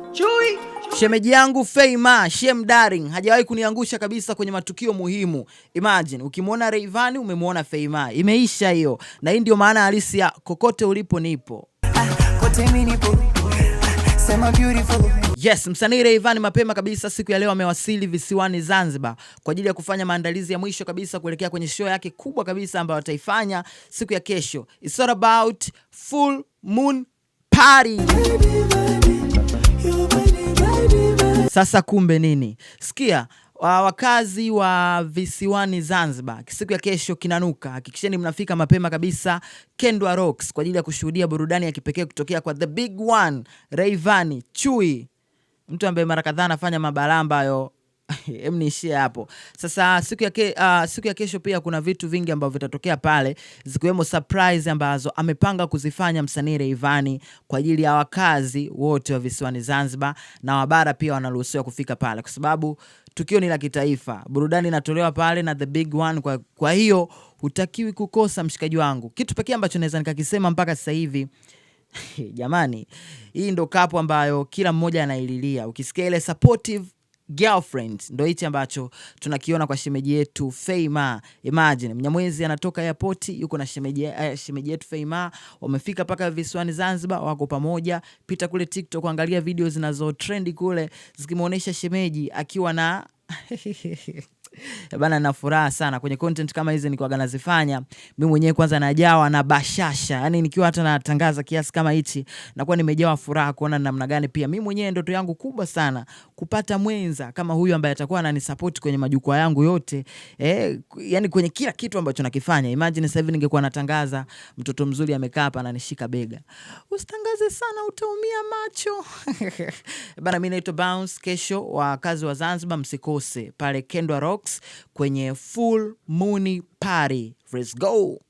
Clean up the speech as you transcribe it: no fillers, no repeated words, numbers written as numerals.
Chui. Shemeji yangu Feima, Shem Daring, hajawahi kuniangusha kabisa kwenye matukio muhimu. Imagine, ukimwona Rayvanny umemwona Feima. Imeisha hiyo. Na hii ndio maana halisi ya kokote ulipo nipo. Yes, msanii Rayvanny mapema kabisa siku ya leo amewasili visiwani Zanzibar kwa ajili ya kufanya maandalizi ya mwisho kabisa kuelekea kwenye show yake kubwa kabisa ambayo ataifanya siku ya kesho. It's all about Full Moon Party. Sasa kumbe nini? Sikia, wakazi wa visiwani Zanzibar, siku ya kesho kinanuka. Hakikisheni mnafika mapema kabisa Kendwa Rocks kwa ajili ya kushuhudia burudani ya kipekee kutokea kwa the big one Rayvanny Chui, mtu ambaye mara kadhaa anafanya mabalamba hayo. Niishie hapo. Sasa siku ya kesho pia kuna vitu vingi ambavyo vitatokea pale, zikiwemo surprise ambazo amepanga kuzifanya msanii Rayvanny kwa ajili ya wakazi wote wa visiwani Zanzibar, na wabara pia wanaruhusiwa kufika pale kwa sababu tukio ni la kitaifa. Burudani inatolewa pale na the big one, kwa hiyo hutakiwi kukosa mshikaji wangu. Kitu pekee ambacho naweza nikakisema mpaka sasa hivi jamani, hii ndo kapo ambayo kila mmoja anaililia. Ukisikia ile supportive girlfriend, ndo hichi ambacho tunakiona kwa shemeji yetu Feima. Imagine, Mnyamwezi anatoka airport, yuko na shemeji yetu Feima, wamefika paka visiwani Zanzibar, wako pamoja. Pita kule TikTok kuangalia video zinazo trend kule zikimuonesha shemeji akiwa na bana, na furaha sana kwenye content kama hizi nikiwa nazifanya. Mimi mwenyewe kwanza najawa na bashasha. Yaani nikiwa hata natangaza kiasi kama hichi nakuwa nimejawa furaha kuona namna gani pia mimi mwenyewe ndoto yangu kubwa sana kupata mwenza kama huyu ambaye atakuwa ananisupport kwenye majukwaa yangu yote. Yani kwenye kila kitu ambacho nakifanya. Imagine sasa hivi ningekuwa natangaza, mtoto mzuri amekaa hapa ananishika bega. Usitangaze sana utaumia macho. Bana, mimi naitwa Bounce. Kesho wakazi wa Zanzibar msikose pale Kendwa Rocks kwenye Full Moon Party. Let's go.